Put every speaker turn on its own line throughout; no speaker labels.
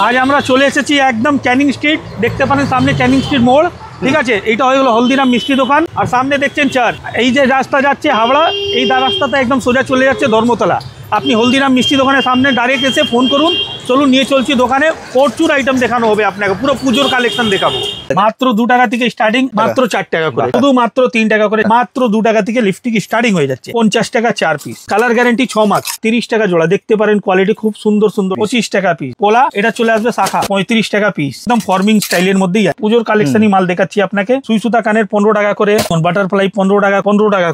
আজ আমরা চলে এসেছি একদম ক্যানিং স্ট্রিট, দেখতে পারেন সামনে ক্যানিং স্ট্রিট মোড়, ঠিক আছে। এইটা হয়ে গেলো হলদিরাম মিষ্টি দোকান, আর সামনে দেখছেন চার্চ। এই যে রাস্তা যাচ্ছে হাওড়া, এই রাস্তাটা একদম সোজা চলে যাচ্ছে ধর্মতলা। আপনি হলদিরাম মিষ্টি দোকানের সামনে ডাইরেক্ট এসে ফোন করুন, চলুন নিয়ে চলছি দোকানে। প্রচুর আইটেম দেখানো হবে আপনাকে, পুরো পুজোর কালেকশন দেখাবো। মাত্র 2 টাকা থেকে স্টার্টিং, মাত্র 4 টাকা করে, শুধু মাত্র 3 টাকা করে, মাত্র 2 টাকা থেকে লিপস্টিক স্টার্টিং হয়ে যাচ্ছে। 50 টাকা 4 পিস, কালার গ্যারান্টি 6 মাস, 30 টাকা জোড়া। দেখতে পারেন কোয়ালিটি খুব সুন্দর সুন্দর। 25 টাকা পিস পোলা, এটা চলে আসবে শাখা 35 টাকা পিস, একদম ফর্মিং স্টাইলের মধ্যেই পুজোর কালেকশনই মাল দেখাচ্ছি আপনাকে। সুই সুতা কানের 15 টাকা করে, বাটারফ্লাই 15 টাকা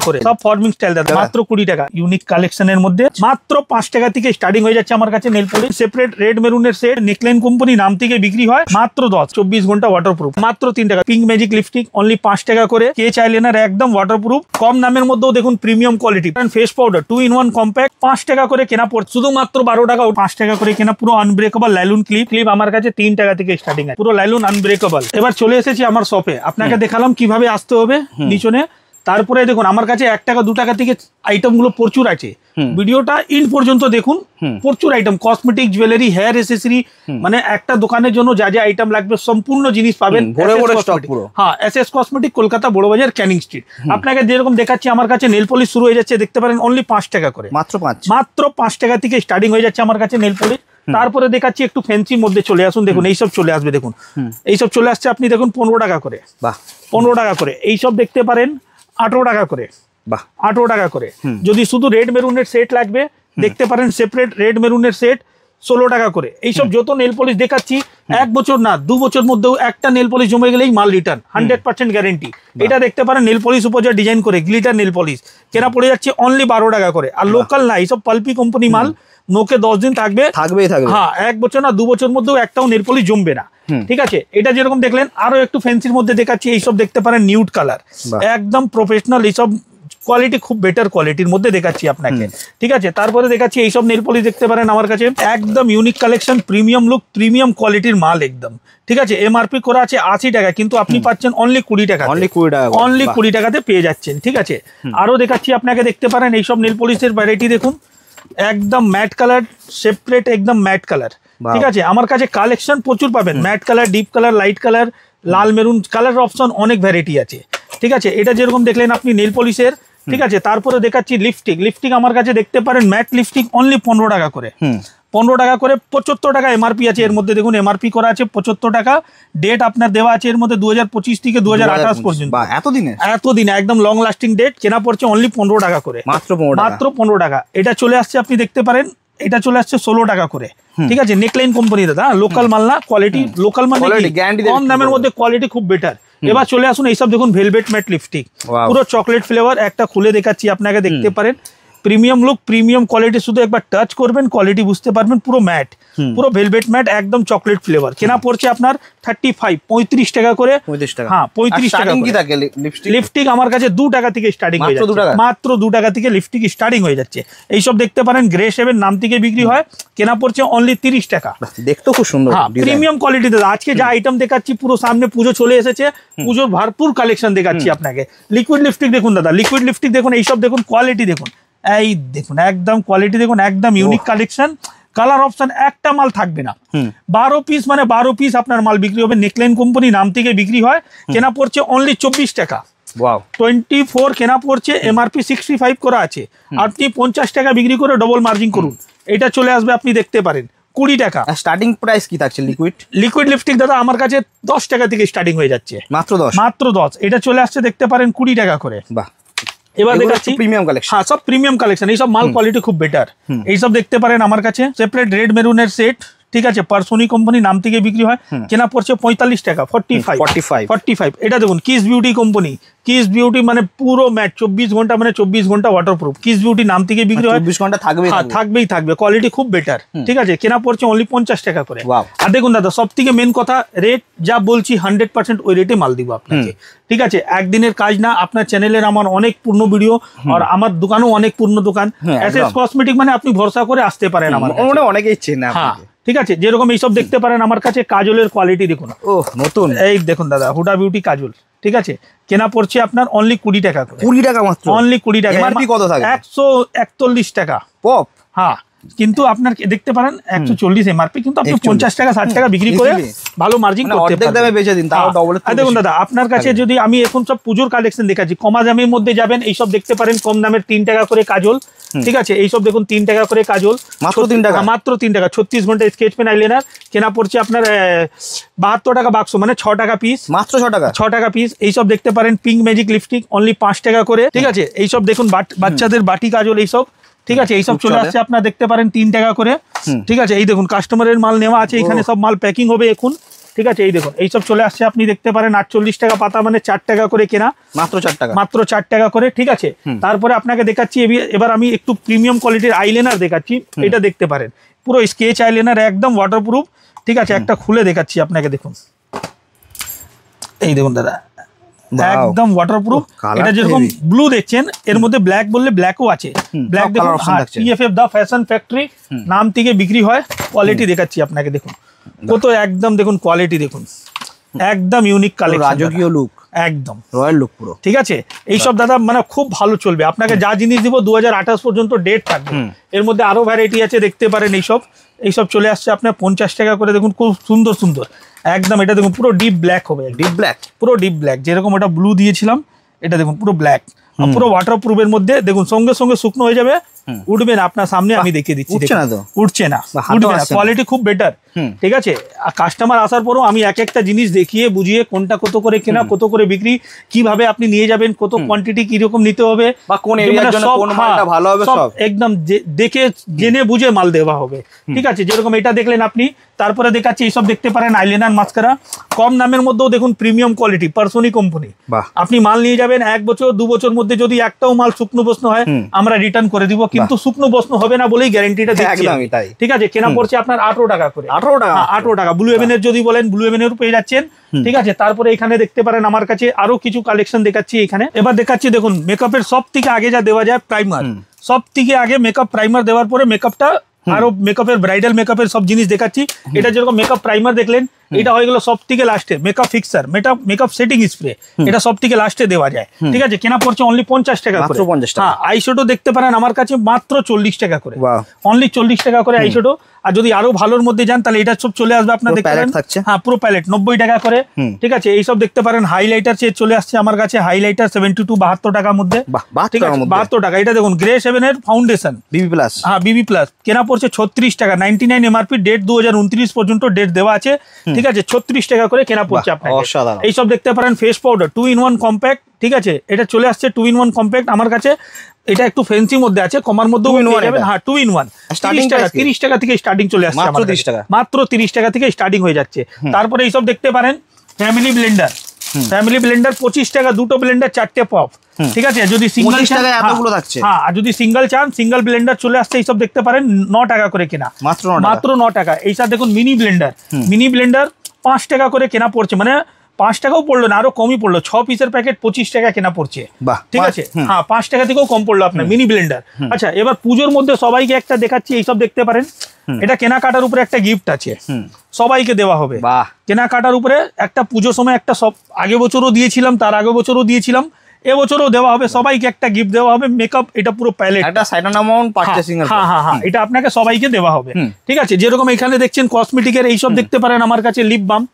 করে, সব ফর্মিং স্টাইল দাদা, মাত্র 20 টাকা। ইউনিক কালেকশনের মধ্যে মাত্র 5 টাকা থেকে স্টার্টিং হয়ে যাচ্ছে আমার কাছে। নেল পলিশ সেপারেট রেড মেরুনের সেট, নেকলাইন কোম্পানি নাম থেকে বিক্রি হয়, মাত্র 10, 24 ঘন্টা ওয়াটারপ্রুফ, মাত্র 3 টাকা। পিঙ্ক ম্যাজিক লিপস্টিক অনলি 5 টাকা করে, কে চাইলেনার একদম ওয়াটারপ্রুফ, কম দামের মধ্যেও দেখুন premium quality. Face powder 2-in-1 compact 5 টাকা করে কেনা পড়ছে, শুধুমাত্র 12 টাকা 5 টাকা করে কেনা। পুরো আনব্রেকেবল লাইলুন ক্লিপ আমার কাছে 3 টাকা থেকে স্টার্টিং আছে, পুরো লাইলুন আনব্রেকেবল। এবার চলে এসেছি আমার শপে, আপনাকে দেখালাম কিভাবে আসতে হবে নিচনে। তারপরে দেখুন আমার কাছে 1 টাকা 2 টাকা থেকে আইটেম গুলো প্রচুর আছে, ভিডিওটা ইন পর্যন্ত দেখুন। প্রচুর item, cosmetic, jewellery, hair accessory, মানে একটা দোকানের জন্য যা যা আইটেম লাগবে সম্পূর্ণ জিনিস পাবেন। হ্যাঁ, SS cosmetic, Kolkata Burrabazar, Canning Street. আপনাকে যেরকম দেখাচ্ছি আমার কাছে নেল পলিশ শুরু হয়ে যাচ্ছে, দেখতে পারেন অনলি 5 টাকা করে, মাত্র 5 টাকা থেকে স্টার্টিং হয়ে যাচ্ছে আমার কাছে নেল পলিশ। তারপরে দেখাচ্ছি একটু ফ্যান্সির মধ্যে, চলে আসুন দেখুন এইসব চলে আসবে, দেখুন এইসব চলে আসছে। আপনি দেখুন 15 টাকা করে, 15 টাকা করে। এইসব দেখতে পারেন 18 টাকা করে, 18 টাকা করে। যদি শুধু রেড মেরুনের সেট লাগবে, দেখতে পারেন সেপারেট রেড মেরুনের সেট 16 টাকা করে। এইসব যত নেল পলিশ দেখাচ্ছি 1 বছর না 2 বছর মধ্যেও একটা নেল পলিশ জমে গেলেই মাল রিটার্ন, 100% গ্যারেন্টি। এটা দেখতে পারেন নেল পলিশ উপর যা ডিজাইন করে গ্লিটার নেল পলিশ, কেনা পড়ে যাচ্ছে অনলি 12 টাকা করে। আর লোকাল না, এইসব পালপি কোম্পানি মাল, নোকে 10 দিন থাকবে। হ্যাঁ, 1 বছর না 2 বছর মধ্যেও একটাও নেল পলিশ জমবে না, ঠিক আছে। এটা যেরকম দেখলেন, আরো একটু ফ্যান্সির মধ্যে দেখাচ্ছি। এইসব দেখতে পারেন নিউড কালার, একদম প্রফেশনাল, এইসব কোয়ালিটি খুব বেটার কোয়ালিটির মধ্যে দেখাচ্ছি আপনাকে, ঠিক আছে। তারপরে দেখাচ্ছি এইসব নেল পলিশ দেখতে পারেন আমার কাছে, একদম unique collection, premium look, premium কোয়ালিটির মাল একদম, ঠিক আছে। এমআরপি করা আছে 80 টাকা, কিন্তু আপনি পাচ্ছেন অনলি 20 টাকা, অনলি 20 টাকাতে পেয়ে যাচ্ছেন, ঠিক আছে। আরো দেখাচ্ছি আপনাকে, দেখতে পারেন এইসব নেল পলিশের ভ্যারাইটি দেখুন, একদম ম্যাট কালার, সেপারেট একদম ম্যাট কালার, ঠিক আছে। আমার কাছে কালেকশন প্রচুর পাবেন, matte colour, deep colour, light colour, লাল মেরুন কালার অপশন অনেক ভ্যারাইটি আছে, ঠিক আছে। এটা যেরকম দেখলেন আপনি নেল পলিশের, ঠিক আছে। তারপরে দেখাচ্ছি লিপস্টিক আমার কাছে দেখতে পারেন ম্যাট লিপস্টিক অনলি 15 টাকা করে, 15 টাকা করে। 75 টাকা এমআরপি আছে এর মধ্যে, দেখুন এমআরপি করা আছে 75 টাকা। ডেট আপনার দেওয়া আছে এর মধ্যে 2025 থেকে 2028 পর্যন্ত, এতদিনে একদম লং লাস্টিং ডেট। কেনা পড়ছে অনলি 15 টাকা করে, মাত্র 15 টাকা। এটা চলে আসছে, আপনি দেখতে পারেন এটা চলে আসছে 16 টাকা করে, ঠিক আছে। নেকলাইন কোম্পানি দাদা, লোকাল মাল না, কোয়ালিটি লোকাল মানে কম দামের মধ্যে কোয়ালিটি খুব বেটার। এবার চলে আসুন এইসব দেখুন ভেলভেট ম্যাট লিপস্টিক, পুরো চকলেট ফ্লেভার। একটা খুলে দেখাচ্ছি আপনাকে, দেখতে পারেন প্রিমিয়াম লুক, প্রিমিয়াম কোয়ালিটি। শুধু একবার টাচ করবেন, কোয়ালিটি বুঝতে পারবেন। পুরো ম্যাট, পুরো ভেলভেট ম্যাট, একদম চকলেট ফ্লেভার। কেনা পড়ছে আপনার 35 টাকা করে। হ্যাঁ, 35 টাকা। লিপস্টিক আমার কাছে 2 টাকা থেকে স্টার্টিং হয়ে যাচ্ছে, মাত্র 2 টাকা থেকে লিপস্টিক স্টার্টিং হয়ে যাচ্ছে। এইসব দেখতে পারেন গ্রে শেভের নাম থেকে বিক্রি হয়, কেনা পড়ছে অনলি 30 টাকা। দেখতে খুব সুন্দর, প্রিমিয়াম কোয়ালিটি দাদা। আজকে যা আইটেম দেখাচ্ছি, পুরো সামনে পুজো চলে এসেছে, পুজোর ভরপুর কালেকশন দেখাচ্ছি আপনাকে। লিকুইড লিপস্টিক দেখুন দাদা, লিকুইড লিপস্টিক দেখুন, এইসব দেখুন কোয়ালিটি দেখুন, এই দেখুন একদম কোয়ালিটি দেখুন, একদম ইউনিক কালেকশন। কালার অপশন একটা মাল থাকবে না, 12 পিস মানে 12 পিস আপনার মাল বিক্রি হবে। নেকলাইন কোম্পানি নাম থেকে বিক্রি হয়, কেনা পড়ছে অনলি 24 টাকা, 24 কেনা পড়ছে। এমআরপি 65 করা আছে, আপনি 50 টাকা বিক্রি করে ডবল মার্জিন করুন। এটা চলে আসবে, আপনি দেখতে পারেন 20 টাকা। স্টার্টিং প্রাইস কি থাকছে লিকুইড লিপস্টিক দাদা? আমার কাছে 10 টাকা থেকে স্টার্টিং হয়ে যাচ্ছে, মাত্র 10। এটা চলে আসছে, দেখতে পারেন 20 টাকা করে। এবার দেখাচ্ছি প্রিমিয়াম কালেকশন। হ্যাঁ, সব প্রিমিয়াম কালেকশন, এইসব মাল কোয়ালিটি খুব বেটার। এইসব দেখতে পারেন আমার কাছে সেপারেট রেড মেরুনের সেট, ঠিক আছে। পার্সোনি কোম্পানি নাম থেকে বিক্রি হয়, কেনা পড়ছে 45 টাকা, 45। এটা দেখুন kiss beauty company, kiss beauty মানে পুরো ম্যাট, 24 ঘন্টা মানে 24 ঘন্টা ওয়াটারপ্রুফ। কিস বিউটি নাম থেকে বিক্রি হয়, 24 ঘন্টা থাকবে, কোয়ালিটি খুব বেটার, ঠিক আছে। কেনা পড়ছে অনলি 50 টাকা করে। আর দেখুন দাদা, সব থেকে মেন কথা, রেট যা বলছি 100% ওই রেটে মাল দিব আপনাকে, ঠিক আছে। একদিনের কাজ না, আপনার চ্যানেলের আমার অনেক পূর্ণ ভিডিও, আর আমার দোকানও অনেক পূর্ণ দোকান। এসএস কসমেটিক মানে আপনি ভরসা করে আসতে পারেন আমার কাছে, অনেকেই চেনে। হ্যাঁ, ঠিক আছে। যেরকম এইসব দেখতে পারেন আমার কাছে কাজলের কোয়ালিটি দেখুন, নতুন। এই দেখুন দাদা, হুডা বিউটি কাজল, ঠিক আছে। কেনা পড়ছে আপনার অনলি 20 টাকা করে, 20 টাকা মাত্র, অনলি 20 টাকা। এমআরপি কত থাকে? 141 টাকা পপ। হ্যাঁ, কিন্তু আপনার দেখতে পারেন 140 এমআরপি, কিন্তু আপনি 50 টাকা 60 টাকা বিক্রি করে ভালো মার্জিন করতে পারবেন।
অর্ধেক দামে বেচে দিন, তাও ডবল।
দেখুন দাদা, আপনার কাছে যদি আমি এখন সব পুজোর কালেকশন দেখাচ্ছি, কমা দামের মধ্যে যাবেন, এইসব দেখতে পারেন কম দামের 3 টাকা করে কাজল, ঠিক আছে, এইসব দেখুন 3 টাকা করে কাজল,
মাত্র 3 টাকা,
মাত্র 3 টাকা। 36 ঘন্টা স্কেচ পেন আইলাইনার কেনা পড়ছে আপনার 72 টাকা বাক্স, মানে 6 টাকা পিস,
মাত্র 6 টাকা,
6 টাকা পিস। এইসব দেখতে পারেন পিঙ্ক ম্যাজিক লিপস্টিক অনলি 5 টাকা করে, ঠিক আছে। এইসব দেখুন বাচ্চাদের বাটি কাজল এইসব, ঠিক আছে, এইসব চলে আসছে আপনার দেখতে পারেন 3 টাকা করে, ঠিক আছে। এই দেখুন কাস্টমারের মাল নেওয়া আছে, এখানে সব মাল প্যাকিং হবে এখন, ঠিক আছে। এই দেখুন এইসব চলে আসছে, আপনি দেখতে পারেন 48 টাকা পাতা, মানে 4 টাকা করে কেনা,
মাত্র 4 টাকা,
মাত্র 4 টাকা করে, ঠিক আছে। তারপরে আপনাকে দেখাচ্ছি এবার আমি একটু প্রিমিয়াম কোয়ালিটির আইলাইনার দেখাচ্ছি, এটা দেখতে পারেন পুরো স্কেচ আইলাইনার, একদম ওয়াটারপ্রুফ, ঠিক আছে। একটা খুলে দেখাচ্ছি আপনাকে, দেখুন এই দেখুন দাদা, একদম ওয়াটারপ্রুফ। এটা যেরকম ব্লু দেখছেন, এর মধ্যে ব্ল্যাক বললে ব্ল্যাকও আছে, ব্ল্যাক দেখুন, টিএফএফ দা ফ্যাশন ফ্যাক্টরি নাম থেকে বিক্রি হয়। কোয়ালিটি দেখাচ্ছি আপনাকে, দেখুন কত একদম, দেখুন কোয়ালিটি দেখুন, একদম ইউনিক কালেকশন,
রাজকীয় লুক,
একদম
রয়্যাল লুক পুরো,
ঠিক আছে। এইসব দাদা মানে খুব ভালো চলবে। আপনাকে যা জিনিস দিব 2028 পর্যন্ত ডেট থাকবে, এর মধ্যে আরো ভ্যারাইটি আছে, দেখতে পারেন। এইসব চলে আসছে আপনার 50 টাকা করে, দেখুন খুব সুন্দর সুন্দর একদম। এটা দেখুন পুরো ডিপ ব্ল্যাক হবে,
ডিপ ব্ল্যাক, পুরো
ডিপ ব্ল্যাক, যেরকম ওটা ব্লু দিয়েছিলাম, এটা দেখুন পুরো ব্ল্যাক, পুরো ওয়াটারপ্রুফের মধ্যে। দেখুন সঙ্গে সঙ্গে শুকনো হয়ে যাবে, উঠবে না, আপনার সামনে আমি দেখিয়ে দিচ্ছি, উঠছে না, উঠবে না, কোয়ালিটি খুব বেটার, ঠিক আছে। কাস্টমার আসার পরও আমি এক একটা জিনিস দেখিয়ে বুঝিয়ে কোনটা কত করে কেনা, কত করে বিক্রি, কিভাবে আপনি নিয়ে যাবেন, কত কোয়ান্টিটি কিরকম নিতে হবে,
বা কোন এরিয়ার জন্য কোন মালটা ভালো হবে, সব
একদম দেখে জেনে বুঝে মাল দেওয়া হবে, ঠিক আছে। যেরকম এটা দেখলেন আপনি, তারপরে দেখাচ্ছি এইসব দেখতে পারেন আইলাইনার মাস্কারা, কম দামের মধ্যেও দেখুন প্রিমিয়াম কোয়ালিটি, পার্সোনি কোম্পানি। আপনি মাল নিয়ে যাবেন 1 বছর 2 বছর মধ্যে যদি একটাও মাল শুকনো বস্ন হয় আমরা রিটার্ন করে দিব, কিন্তু শুকনো বস্ন হবে না বলেই গ্যারান্টিটা দিচ্ছি, ঠিক আছে। কেনা পড়ছে আপনার 18 টাকা করে, 18 টাকা। ব্লু হেভেনের যদি বলেন ব্লু হেভেনেরও পেয়ে যাচ্ছেন, ঠিক আছে। তারপরে এখানে দেখতে পারেন আমার কাছে আরো কিছু কালেকশন দেখাচ্ছি এখানে। এবার দেখাচ্ছি দেখুন মেকআপের সব থেকে আগে যা দেওয়া যায় প্রাইমার, সব থেকে আগে মেকআপ প্রাইমার দেওয়ার পরে মেকআপটা আরো মেকআপের ব্রাইডাল মেকআপের সব জিনিস দেখাচ্ছি। এটা যেরকম মেকআপ প্রাইমার দেখলেন, এটা হয়ে গেল সব থেকে লাস্টে। Makeup fixer, makeup setting spray, এটা সব থেকে লাস্টে দেওয়া যায়, ঠিক আছে। কেনা পড়ছে অনলি 50 টাকা করে। হ্যাঁ, আইশ্যাডো দেখতে পারেন আমার কাছে মাত্র 40 টাকা করে, অনলি 40 টাকা করে আইশ্যাডো। আর যদি আরো ভালোর মধ্যে যান তাহলে এটা সব চলে আসবে আপনার, দেখতে পারেন, হ্যাঁ পুরো প্যালেট 90 টাকা করে, ঠিক আছে। এইসব দেখতে পারেন হাইলাইটার চলে আসছে আমার কাছে, হাইলাইটার 72 72 টাকার মধ্যে, ঠিক আছে, 72 টাকা। এটা দেখুন গ্রে 7 এর ফাউন্ডেশন বিবি প্লাস, হ্যাঁ বিবি প্লাস, কেনা পড়ছে 36 টাকা, 99 এমআরপি, ডেট 2029 পর্যন্ত ডেট দেওয়া আছে, ঠিক আছে। 36 টাকা করে কেনা পড়ছে আপনাকে। এইসব দেখতে পারেন ফেস পাউডার 2 in 1 কম্প্যাক্ট, ঠিক আছে। এটা চলে আসছে 2 in 1 কম্প্যাক্ট আমার কাছে। এটা একটু ফ্যান্সি মধ্যে আছে, কমার মধ্যে, হ্যাঁ 2 in 1 30 টাকা থেকে স্টার্টিং চলে আসছে, মাত্র 30 টাকা থেকে স্টার্টিং হয়ে যাচ্ছে। তারপরে এইসব দেখতে পারেন ফ্যামিলি ব্লেন্ডার, 25 টাকা, দুটো ব্লেন্ডার 4টে পপ, ঠিক আছে। যদি সিঙ্গেল আর যদি সিঙ্গেল চান, সিঙ্গেল ব্লেন্ডার চলে আসছে। এইসব দেখতে পারেন 9 টাকা করে কেনা, মাত্র 9 টাকা। এইসব দেখুন মিনি ব্লেন্ডার 5 টাকা করে কেনা পড়ছে, মানে 5 টাকাও পড়লো না, আরো কমই পড়লো। 6 পিসের প্যাকেট 25 টাকা কেনা পড়ছে, ঠিক আছে। হ্যাঁ 5 টাকা থেকেও কম পড়লো আপনার মিনি ব্লেন্ডার। আচ্ছা, এবার পুজোর মধ্যে সবাইকে একটা দেখাচ্ছি, এইসব দেখতে পারেন। এটা কেনাকাটার উপরে একটা গিফট আছে, সবাইকে দেওয়া হবে কেনাকাটার উপরে একটা। পুজোর সময় একটা, সব আগে বছরও দিয়েছিলাম, তার আগে বছরও দিয়েছিলাম, এবছরও দেওয়া হবে, সবাইকে একটা গিফট দেওয়া হবে। মেকআপ, এটা পুরো প্যালেট, একটা সাইডন অ্যামাউন্ট পারচেজিং এর, হ্যাঁ এটা আপনাকে সবাইকে দেওয়া হবে, ঠিক আছে। যেরকম এখানে দেখছেন কসমেটিকের এইসব দেখতে পারেন আমার কাছে, লিপ বাম,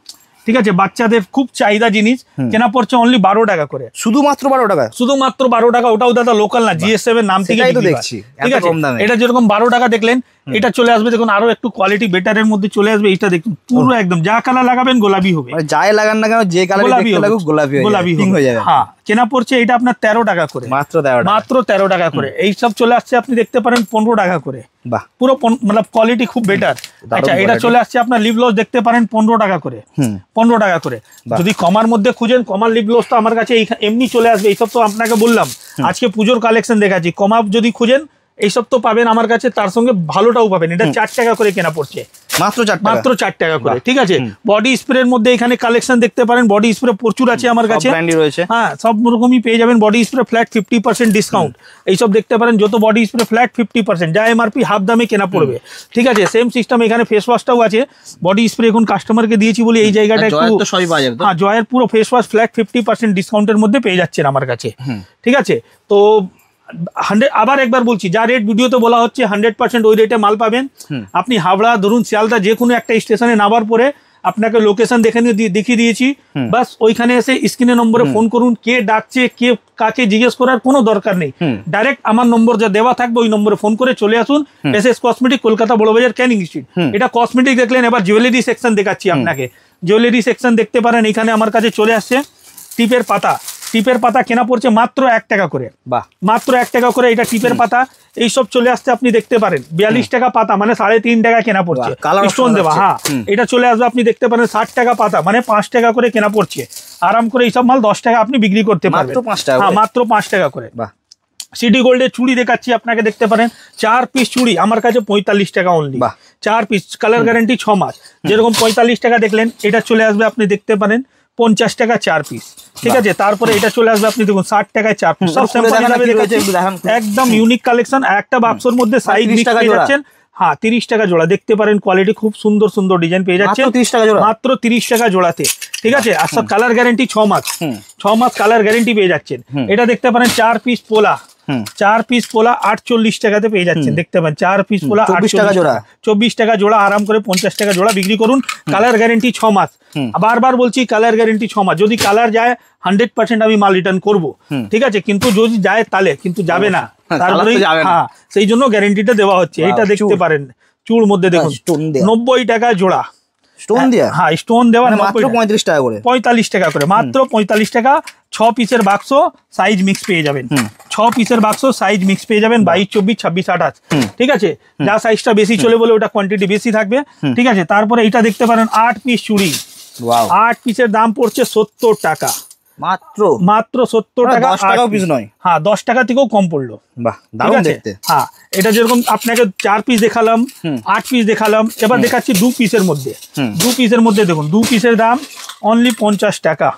ঠিক আছে, বাচ্চাদের খুব চাহিদা জিনিস, কেনা পড়ছে অনলি 12 টাকা করে, শুধুমাত্র 12 টাকা, শুধুমাত্র 12 টাকা। ওটাও দাদা লোকাল না, GS7 নাম থেকে দেখছি, ঠিক আছে। এটা যেরকম 12 টাকা দেখলেন, এটা চলে আসবে দেখুন আরো একটু কোয়ালিটি বেটারের মধ্যে চলে আসবে। এটা দেখুন পুরো একদম যা কালার লাগাবেন গোলাপি হবে, যাই লাগান না কেন, যে কালার লাগুক গোলাপি হয়ে যাবে। হ্যাঁ, কেনা পড়ছে এটা আপনার 13 টাকা করে, মাত্র 13 টাকা করে। এইসব চলে আসছে আপনি দেখতে পারেন 15 টাকা করে, পুরো মানে কোয়ালিটি খুব বেটার। আচ্ছা, এটা চলে আসছে আপনার লিপ গ্লস দেখতে পারেন 15 টাকা করে, 15 টাকা করে। যদি কমার মধ্যে খুঁজেন, কমার লিপ গ্লস তো আমার কাছে এমনি চলে আসবে। এইসব তো আপনাকে বললাম আজকে পুজোর কালেকশন দেখাচ্ছি। কমা যদি খুঁজেন এইসব তো পাবেন আমার কাছে, তার সঙ্গে ভালোটাও পাবেন। এটা 4 টাকা করে কেনা পড়ছে, মাত্র 4 টাকা করে, ঠিক আছে। বডি স্প্রের মধ্যে এখানে কালেকশন দেখতে পারেন, বডি স্প্রে প্রচুর আছে আমার কাছে, হ্যাঁ সব রকমই পেয়ে যাবেন। বডি স্প্রে ফ্ল্যাট 50% ডিসকাউন্ট, এইসব দেখতে পারেন। যত বডি স্প্রে ফ্ল্যাট 50%, যা এমআরপি হাফ দামে কেনা পড়বে, ঠিক আছে। সেম সিস্টেম এখানে ফেস ওয়াশটাও আছে। বডি স্প্রে এখন কাস্টমারকে দিয়েছি বলে এই জায়গাটা একটু, হ্যাঁ জয়ের পুরো ফেস ওয়াশ ফ্ল্যাট 50% ডিসকাউন্টের মধ্যে পেয়ে যাচ্ছেন আমার কাছে, ঠিক আছে। তো 100 আবার একবার বলছি, যা রেট ভিডিওতে বলা হচ্ছে 100% ওই রেটে মাল পাবেন। আপনি হাওড়া ধরুন শিয়ালদা যে কোনো একটা স্টেশনে নামার পরে আপনাকে লোকেশন দেখিয়ে দিয়েছি, বাস ওইখানে এসে স্ক্রিনে নম্বরে ফোন করুন। কে ডাকছে, কে কাকে জিজ্ঞেস করার কোনো দরকার নেই, ডাইরেক্ট আমার নম্বর যা দেওয়া থাকবে ওই নম্বরে ফোন করে চলে আসুন। SS cosmetic, Kolkata Burrabazar, Canning Street. এটা কসমেটিক দেখলেন, এবার জুয়েলারি সেকশন দেখাচ্ছি আপনাকে। জুয়েলারি সেকশন দেখতে পারেন, এখানে আমার কাছে চলে আসছে টিপের পাতা। টিপের পাতা কেনা পড়ছে মাত্র 1 টাকা করে, মাত্র 1 টাকা করে। এটা টিপের পাতা, এইসব চলে আসছে আপনি দেখতে পারেন 42 টাকা পাতা, মানে 3.5 টাকা কেনা পড়ছে, স্টোন দেওয়া। হ্যাঁ, এটা চলে আসবে আপনি দেখতে পারেন 60 টাকা পাতা, মানে 5 টাকা করে কেনা পড়ছে। আরাম করে এইসব মাল 10 টাকা আপনি বিক্রি করতে পারবেন, হ্যাঁ মাত্র 5 টাকা করে। সিটি গোল্ডের চুড়ি দেখাচ্ছি আপনাকে, দেখতে পারেন 4 পিস চুড়ি আমার কাছে 45 টাকা অনলি। 4 পিস, কালার গ্যারান্টি 6 মাস। যেরকম 45 টাকা দেখলেন, এটা চলে আসবে আপনি দেখতে পারেন 50 টাকা 4 পিস, ঠিক আছে। তারপরে এটা চলে আসবে আপনি দেখুন 60 টাকায় 4 পিস, সব স্যাম্পল হিসাবে দেখাচ্ছি, একদম ইউনিক কালেকশন। একটা বাক্সর মধ্যে সাইজ মিক্স পেয়ে যাচ্ছেন। হ্যাঁ, 30 টাকা জোড়া, দেখতে পারেন কোয়ালিটি খুব সুন্দর সুন্দর ডিজাইন পেয়ে যাচ্ছেন মাত্র 30 টাকা জোড়াতে, ঠিক আছে। আর সব কালার গ্যারান্টি 6 মাস, 6 মাস কালার গ্যারান্টি পেয়ে যাচ্ছেন। এটা দেখতে পারেন 4 পিস পোলা, 4 পিস পোলা 48 টাকাতে পেয়ে যাচ্ছেন, দেখতে পাবেন 4 পিস পোলা 24 টাকা জোড়া, 24 টাকা জোড়া। আরাম করে 50 টাকা জোড়া বিক্রি করুন। কালার গ্যারান্টি 6 মাস, বারবার বলছি কালার গ্যারান্টি 6 মাস। যদি কালার যায় 100% আমি মাল রিটার্ন করবো, ঠিক আছে, কিন্তু যদি যায় তাহলে কিন্তু যাবে না, তারপরে হ্যাঁ সেই জন্য গ্যারান্টিটা দেওয়া হচ্ছে। এটা দেখতে পারেন চুড় মধ্যে দেখুন 90 টাকা জোড়া, স্টোন দেওয়া। হ্যাঁ, স্টোন দেওয়া, মাত্র 35 টাকা করে, 45 টাকা করে, মাত্র 45 টাকা। 6 পিসের বাক্স, সাইজ মিক্স পেয়ে যাবেন। 6 পিসের বাক্স, সাইজ মিক্স পেয়ে যাবেন 22, 24, 26, 28, ঠিক আছে। যা সাইজটা বেশি চলে বলে ওটা কোয়ান্টিটি বেশি থাকবে, ঠিক আছে। তারপরে এটা দেখতে পারেন 8 পিস চুড়ি, 8 পিসের দাম পড়ছে 70 টাকা, মাত্র 70 টাকা, 10 টাকাও পিস নয়। হ্যাঁ, 10 টাকা থেকেও কম পড়লো। ঠিক আছে। হ্যাঁ, এটা যেরকম আপনাকে 4 পিস দেখালাম, 8 পিস দেখালাম, এবার দেখাচ্ছি 2 পিসের মধ্যে। 2 পিসের মধ্যে দেখুন 2 পিসের দাম অনলি 50 টাকা,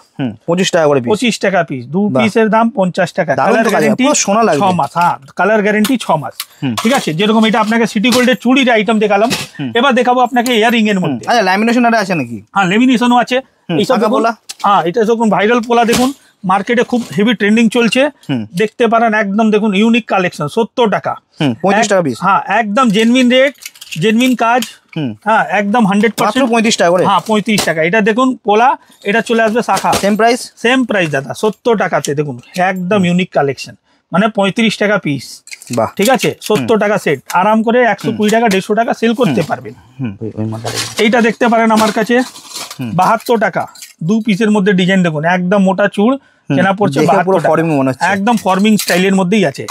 25 টাকা করে, 25 টাকা পিস। 2 পিসের দাম 50 টাকা। কালার গ্যারান্টি 6 মাস, হ্যাঁ কালার গ্যারান্টি 6 মাস, ঠিক আছে। যেরকম এটা আপনাকে সিটি গোল্ডের চুড়ির আইটেম দেখালাম, এবার দেখাবো আপনাকে ইয়ারিং এর মধ্যে। আচ্ছা, ল্যামিনেশন আছে নাকি? হ্যাঁ, ল্যামিনেশনও আছে। এইসব পোলা, হ্যাঁ এটা যখন ভাইরাল পোলা দেখুন, মার্কেটে খুব হেভি ট্রেন্ডিং চলছে, দেখতে পারেন একদম দেখুন ইউনিক কালেকশন। 70 টাকা, 25 টাকা পিস। হ্যাঁ, একদম জেনুইন রেট, জেনুইন কাজ। হ্যাঁ, একদম 100%, 35 টাকা করে। হ্যাঁ, 35 টাকা। এটা দেখুন পোলা, এটা চলে আসবে শাখা, সেম প্রাইস দাদা, 70 টাকাতে। দেখুন একদম ইউনিক কালেকশন, মানে 35 টাকা পিস, ঠিক আছে। 70 টাকা সেট, আরাম করে 120 টাকা 150 টাকা সেল করতে পারবেন। এইটা দেখতে পারেন আমার কাছে 72 টাকা। 2 পিসের মধ্যে ডিজাইন দেখুন, একদম মোটা চুড়, কেনা পড়ছে 72 টাকা, একদম ফর্মিং স্টাইলের মধ্যেই আছে,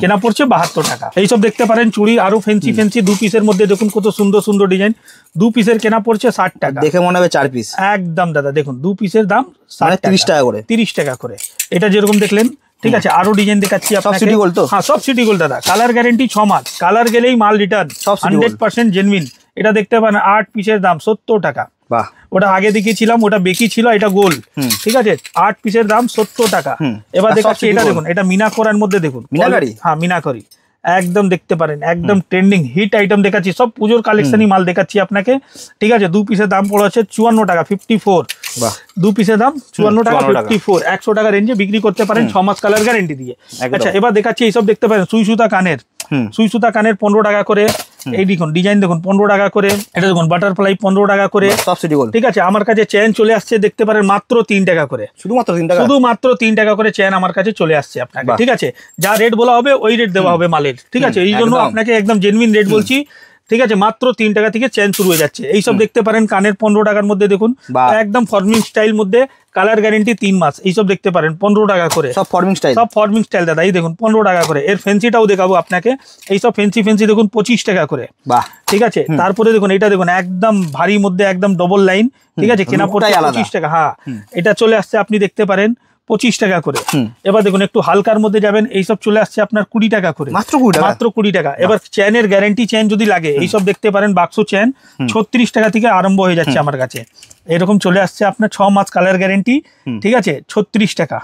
কেনা পড়ছে 72 টাকা। এইসব দেখতে পারেন চুড়ি, আরো ফ্যান্সি 2 পিসের মধ্যে দেখুন কত সুন্দর সুন্দর ডিজাইন। 2 পিসের কেনা পড়ছে 60 টাকা, দেখে মনে হবে 4 পিস। একদম দাদা, দেখুন 2 পিসের দাম 30 টাকা করে, 30 টাকা করে। এটা যেরকম দেখলেন, ঠিক আছে। আরো ডিজাইন দেখাচ্ছি আপনাকে, সব সিটি গোল্ড তো? হ্যাঁ, সব সিটি গোল্ড দাদা। কালার গ্যারান্টি 6 মাস, কালার গেলেই মাল রিটার্ন, 100% জেনুইন। এটা দেখতে পারেন 8 পিসের দাম 70 টাকা। ওটা আগে দেখিয়েছিলাম, ওটা বেকি ছিল, এটা গোল, ঠিক আছে। 8 পিসের দাম 70 টাকা। এবার দেখাচ্ছি এটা দেখুন, এটা মিনা করার মধ্যে দেখুন, হ্যাঁ মিনাকরি, একদম দেখতে পারেন একদম ট্রেন্ডিং হিট আইটেম দেখাচ্ছি। সব পুজোর কালেকশনই মাল দেখাচ্ছি আপনাকে, ঠিক আছে। 2 পিসের দাম পড়ে হচ্ছে 54 টাকা, 54। 2 পিসের দাম 54 টাকা, 54, 100 টাকা রেঞ্জে বিক্রি করতে পারেন 6 মাস কালার গ্যারেন্টি দিয়ে। আচ্ছা, এবার দেখাচ্ছি এইসব দেখতে পারেন সুই সুতা কানের, সুই সুতা কানের 15 টাকা করে। এই দেখুন ডিজাইন দেখুন 15 টাকা করে। এটা দেখুন বাটারফ্লাই 15 টাকা করে, ঠিক আছে। আমার কাছে চেন চলে আসছে দেখতে পারেন মাত্র 3 টাকা করে, শুধুমাত্র 3 টাকা করে চেন আমার কাছে চলে আসছে আপনাকে, ঠিক আছে। যা রেট বলা হবে ওই রেট দেওয়া হবে মালের, ঠিক আছে। এই জন্য আপনাকে একদম জেনুইন রেট বলছি, ঠিক আছে। মাত্র 3 টাকা থেকে চেন শুরু হয়ে যাচ্ছে। এইসব দেখতে পারেন কানের 15 টাকার মধ্যে দেখুন, একদম ফর্মিং স্টাইল মধ্যে, কালার গ্যারেন্টি 3 মাস। এইসব দেখতে পারেন 15 টাকা করে, সব ফর্মিং স্টাইল দাদা। এই দেখুন 15 টাকা করে। এর ফেন্সিটাও দেখাবো আপনাকে, এইসব ফেন্সি দেখুন 25 টাকা করে, ঠিক আছে। তারপরে দেখুন এটা দেখুন একদম ভারী মধ্যে, একদম ডবল লাইন, ঠিক আছে, কেনা পড়ছে 25 টাকা। হ্যাঁ, এটা চলে আসছে আপনি দেখতে পারেন 25 টাকা করে। এবার দেখুন একটু হালকার মধ্যে যাবেন, এইসব চলে আসছে আপনার 20 টাকা করে, মাত্র 20 টাকা। এবার চেনের গ্যারেন্টি চেন যদি লাগে, এইসব দেখতে পারেন বাক্স চেন 36 টাকা থেকে আরম্ভ হয়ে যাচ্ছে আমার কাছে। এরকম চলে আসছে আপনার 6 মাস কালার গ্যারেন্টি, ঠিক আছে, 36 টাকা,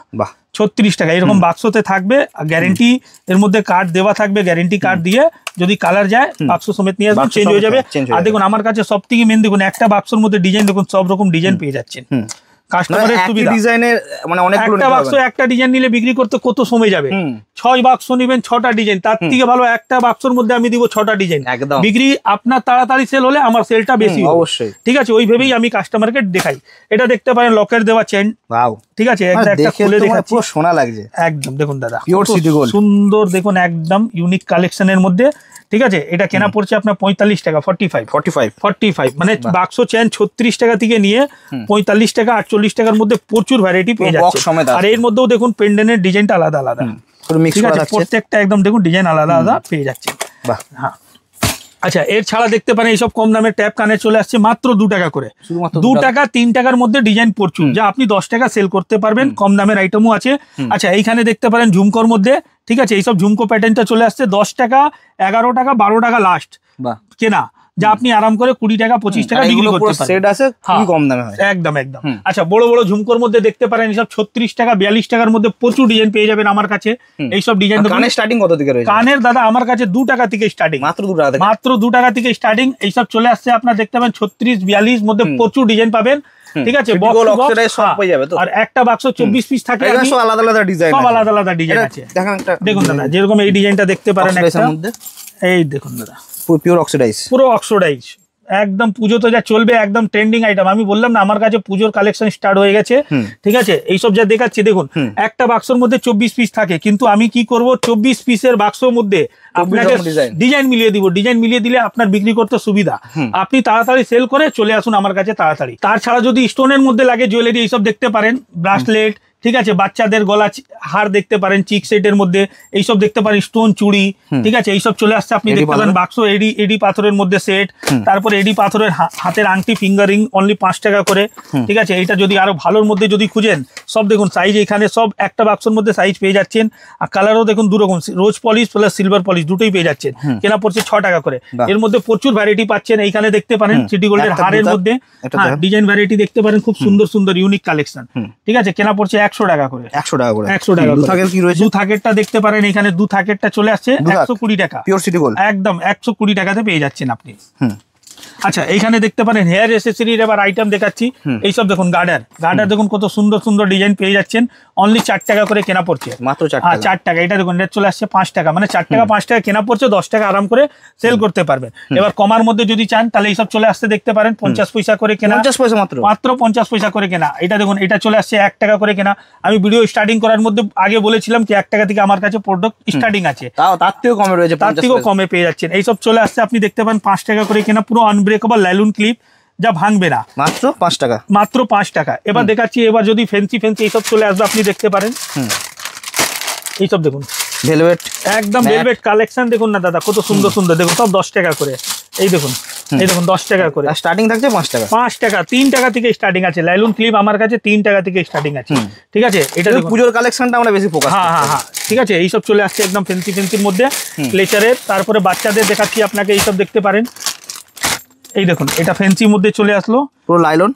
36 টাকা। এরকম বাক্সতে থাকবে, গ্যারেন্টি এর মধ্যে কার্ড দেওয়া থাকবে, গ্যারেন্টি কার্ড দিয়ে যদি কালার যায় বাক্স সমেত নিয়ে আসবেন, চেঞ্জ হয়ে যাবে। আর দেখুন আমার কাছে সব থেকে মেন দেখুন, একটা বাক্সের মধ্যে ডিজাইন দেখুন, সব রকম ডিজাইন পেয়ে যাচ্ছেন, কাস্টমারের সুবিধা।
ডিজাইনের মানে অনেকগুলো
একটা বাক্স একটা ডিজাইন নিলে বিক্রি করতে কত সময় যাবে, 6 বাক্স নেবেন 6টা ডিজাইন, তার থেকে ভালো একটা বাক্সের মধ্যে আমি দিব 6টা ডিজাইন, বিক্রি আপনার তাড়াতাড়ি সেল হলে আমার সেলটা বেশি
অবশ্যই।
ঠিক আছে, ওই ভেবেই আমি কাস্টমারকে দেখাই। এটা দেখতে পারেন লকের দেওয়া চেন, ঠিক আছে, একটা খুলে দেখাচ্ছি,
পুরো সোনা লাগছে
একদম। দেখুন দাদা
পিওর সিটি গোল্ড,
সুন্দর দেখুন একদম ইউনিক কালেকশনের মধ্যে, ঠিক আছে। এটা কেনা পড়ছে আপনার 45 টাকা, 45 মানে বাক্স চেন 36 টাকা থেকে নিয়ে 45 টাকা 48 টাকার মধ্যে প্রচুর ভ্যারাইটি পেয়ে যাচ্ছে। আর এর মধ্যেও দেখুন পেন্ডেন্টের ডিজাইনটা আলাদা আলাদা, ঠিক আছে, প্রত্যেকটা একদম দেখুন ডিজাইন আলাদা আলাদা পেয়ে যাচ্ছে। হ্যাঁ, আচ্ছা, এর ছাড়া দেখতে পারেন এইসব কম দামের ট্যাপ কানে চলে আসছে মাত্র 2 টাকা করে, 2 টাকা 3 টাকার মধ্যে ডিজাইন প্রচুর, যা আপনি 10 টাকা সেল করতে পারবেন। কম দামের আইটেমও আছে। আচ্ছা, এইখানে দেখতে পারেন ঝুমকোর মধ্যে, ঠিক আছে, এইসব ঝুমকো প্যাটার্নটা চলে আসছে 10 টাকা 11 টাকা 12 টাকা লাস্ট কেনা, যা আপনি আরাম করে 20 টাকা 25 টাকা বিক্রি করতে পারেন।
সেট আছে খুবই কম দামে হয়,
একদম একদম। আচ্ছা, বড় বড় ঝুমকোর মধ্যে দেখতে পারেন এইসব 36 টাকা 42 টাকার মধ্যে প্রচুর ডিজাইন পেয়ে যাবেন আমার কাছে। এইসব ডিজাইন
কানের স্টার্টিং কত থেকে রয়েছে?
কানের দাদা আমার কাছে 2 টাকা থেকে স্টার্টিং, মাত্র 2 টাকা থেকে স্টার্টিং। এইসব চলে আসছে আপনার দেখতে পাবেন 36 42 মধ্যে প্রচুর ডিজাইন পাবেন, ঠিক আছে। আর একটা বাক্স 24 পিস থাকে,
সব আলাদা আলাদা ডিজাইন,
সব আলাদা আলাদা ডিজাইন আছে। দেখুন দাদা, যেরকম এই ডিজাইনটা দেখতে পারেন একটা, এই দেখুন দাদা
পিওর অক্সিডাইজ,
পুরো অক্সিডাইজ একদম। পুজো তো যা চলবে একদম ট্রেন্ডিং আইটেম। আমি বললাম না আমার কাছে পুজোর কালেকশন স্টার্ট হয়ে গেছে, ঠিক আছে। এইসব যা দেখাচ্ছি দেখুন, একটা বাক্সের মধ্যে 24 পিস থাকে, কিন্তু আমি কি করব 24 পিসের বাক্সের মধ্যে আপনাকে ডিজাইন মিলিয়ে দিব। ডিজাইন মিলিয়ে দিলে আপনার বিক্রি করতে সুবিধা, আপনি তাড়াতাড়ি সেল করে চলে আসুন আমার কাছে তাড়াতাড়ি। তার ছাড়া যদি স্টোনের মধ্যে লাগে জুয়েলারি, এইসব দেখতে পারেন, ব্রাসলেট, ঠিক আছে, বাচ্চাদের গলা হার দেখতে পারেন চিক সেটের মধ্যে, এইসব দেখতে পারেন স্টোন চুড়ি, ঠিক আছে, এইসব চলে আসছে। আপনি দেখতে পারেন বাক্স এডি পাথরের মধ্যে সেট, তারপরে এডি পাথরের হাতের আংটি ফিঙ্গারিং অনলি 5 টাকা করে, ঠিক আছে। এটা যদি আরো ভালোর মধ্যে যদি খুঁজেন, সব দেখুন সাইজ এখানে সব একটা বাক্সের মধ্যে সাইজ পেয়ে যাচ্ছেন। আর কালারও দেখুন দুরকম, রোজ পলিশ প্লাস সিলভার পলিশ দুটোই পেয়ে যাচ্ছেন। কেনা পড়ছে 6 টাকা করে। এর মধ্যে প্রচুর ভ্যারাইটি পাচ্ছেন। এইখানে দেখতে পারেন সিটি গোল্ডের হারের মধ্যে ডিজাইন ভ্যারাইটি দেখতে পারেন, খুব সুন্দর সুন্দর ইউনিক কালেকশন, ঠিক আছে। কেনা পড়ছে 100 টাকা করে,
100 টাকা করে।
100 টাকা। দু থাকেরটা দেখতে পারেন, এখানে দু থাকেরটা চলে আসছে 120 টাকা,
পিওর সিটি গোল্ড
একদম 120 টাকাতে পেয়ে যাচ্ছেন আপনি। আচ্ছা, এইখানে দেখতে পারেন হেয়ার অ্যাসেসরির এবার আইটেম দেখাচ্ছি। এইসব দেখুন গার্ডার দেখুন কত সুন্দর সুন্দর ডিজাইন পেয়ে যাচ্ছেন, অনলি 4 টাকা করে কেনা পড়ছে,
মাত্র 4 টাকা।
4 টাকা। এটা দেখুন এটা চলে আসছে 5 টাকা, মানে 4 টাকা 5 টাকা কেনা পড়ছে, 10 টাকা আরাম করে সেল করতে পারবেন। এবার কমার মধ্যে যদি চান তাহলে এইসব চলে আসতে দেখতে পারেন 50 পয়সা করে কেনা,
50 পয়সা মাত্র
50 পয়সা করে কেনা। এটা দেখুন এটা চলে আসছে 1 টাকা করে কেনা। আমি ভিডিও স্টার্টিং করার মধ্যে আগে বলেছিলাম কি 1 টাকা থেকে আমার কাছে প্রোডাক্ট স্টার্টিং আছে,
তার থেকেও কমে রয়েছে,
তার থেকেও কমে পেয়ে যাচ্ছেন। এইসব চলে আসছে আপনি দেখতে পান 5 টাকা করে কেনা, পুরো আনব্রেকেবল লাইলন ক্লিপ, যা ভাঙবে না,
মাত্র 5 টাকা,
মাত্র 5 টাকা। এবার দেখাচ্ছি, এবার যদি ফ্যান্সি এইসব চলে আসবে আপনি দেখতে পারেন। এইসব দেখুন
ভেলভেট,
একদম ভেলভেট কালেকশন দেখুন না দাদা, কত সুন্দর সুন্দর দেখুন, সব 10 টাকা করে। এই দেখুন, এই দেখুন 10 টাকা করে
স্টার্টিং থাকছে, 5 টাকা,
5 টাকা 3 টাকা থেকে স্টার্টিং আছে। লাইলন ক্লিপ আমার কাছে 3 টাকা থেকে স্টার্টিং আছে, ঠিক আছে। এটা দেখুন
পুজোর কালেকশনটা আমরা বেশি ফোকাস,
হ্যাঁ, ঠিক আছে। এইসব চলে আসছে একদম ফ্যান্সির মধ্যে ক্লেচারের। তারপরে বাচ্চাদের দেখাচ্ছি আপনাকে, এইসব দেখতে পারেন। এই দেখুন এটা ফ্যান্সির মধ্যে চলে আসলো,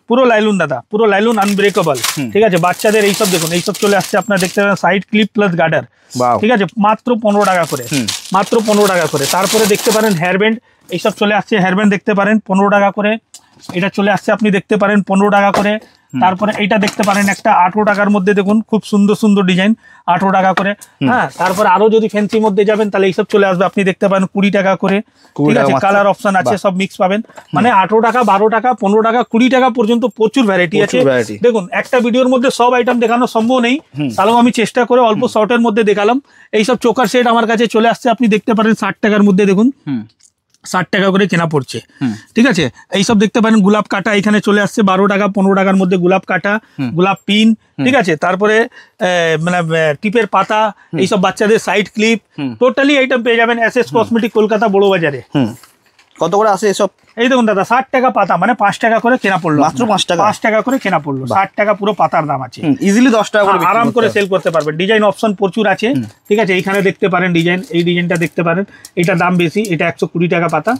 পুরো লাইলন দাদা, পুরো লাইলন আনব্রেকেবল, ঠিক আছে। বাচ্চাদের এইসব দেখুন, এইসব চলে আসছে আপনার দেখতে পারেন সাইড ক্লিপ প্লাস গার্ডার, ঠিক আছে, মাত্র 15 টাকা করে, মাত্র 15 টাকা করে। তারপরে দেখতে পারেন হেয়ার ব্যান্ড, এইসব চলে আসছে হেয়ার ব্যান্ড দেখতে পারেন 15 টাকা করে। এটা চলে আসছে আপনি দেখতে পারেন 15 টাকা করে। তারপরে এইটা দেখতে পারেন একটা 18 টাকার মধ্যে, দেখুন খুব সুন্দর সুন্দর ডিজাইন, 18 টাকা করে। হ্যাঁ, তারপরে আরো যদি ফ্যান্সির মধ্যে যাবেন তাহলে এইসব চলে আসবে আপনি দেখতে পারেন 20 টাকা করে, ঠিক আছে। কালার অপশন আছে, সব মিক্স পাবেন, মানে 18 টাকা 12 টাকা 15 টাকা 20 টাকা পর্যন্ত প্রচুর ভ্যারাইটি আছে। দেখুন একটা ভিডিওর মধ্যে সব আইটেম দেখানো সম্ভব নেই, তাহলেও আমি চেষ্টা করে অল্প শর্টের মধ্যে দেখালাম। এইসব চোকার সেট আমার কাছে চলে আসছে আপনি দেখতে পারেন 60 টাকার মধ্যে, দেখুন 60 টাকা করে কেনা পড়ছে, ঠিক আছে। এইসব দেখতে পারেন গোলাপ কাটা এখানে চলে আসছে 12 টাকা 15 টাকার মধ্যে, গোলাপ কাটা, গোলাপ পিন, ঠিক আছে। তারপরে মানে টিপের পাতা, এইসব বাচ্চাদের সাইড ক্লিপ, টোটালি আইটেম পেয়ে যাবেন এসএস কসমেটিক কলকাতা বড় বাজারে।
কত করে আছে এসব?
এই দেখুন দাদা 60 টাকা পাতা, মানে 5 টাকা করে কেনা পড়লো,
মাত্র 5 টাকা,
5 টাকা করে কেনা পড়লো। 60 টাকা পুরো পাতার দাম আছে,
ইজিলি 10 টাকা করে
আরাম করে সেল করতে পারবেন। ডিজাইন অপশন প্রচুর আছে, ঠিক আছে। এইখানে দেখতে পারেন ডিজাইন, এই ডিজাইনটা দেখতে পারেন, এটা দাম বেশি, এটা 120 টাকা পাতা,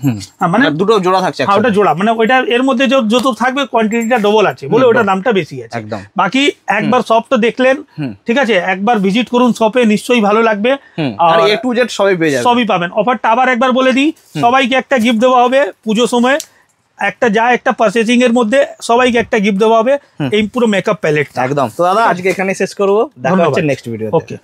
মানে
দুটো জোড়া থাকছে,
ওটা জোড়া, মানে ওইটা এর মধ্যে যত থাকবে কোয়ান্টিটিটা ডবল আছে বলে ওটার দামটা বেশি আছে। বাকি একবার শপ তো দেখলেন, ঠিক আছে, একবার ভিজিট করুন শপে, নিশ্চয়ই ভালো লাগবে।
আর A to Z সবই পেয়ে যাবেন,
সবই পাবেন। অফারটা আবার একবার বলে দিই, সবাইকে একটা গিফট দেওয়া হবে পুজো সময়, একটা পারচেজিং এর মধ্যে সবাইকে একটা গিফট দেওয়া হবে এই পুরো মেকআপ প্যালেট।
একদম। তো দাদা আজকে এখানে শেষ করবো, দেখা হচ্ছে নেক্সট ভিডিও।
ওকে।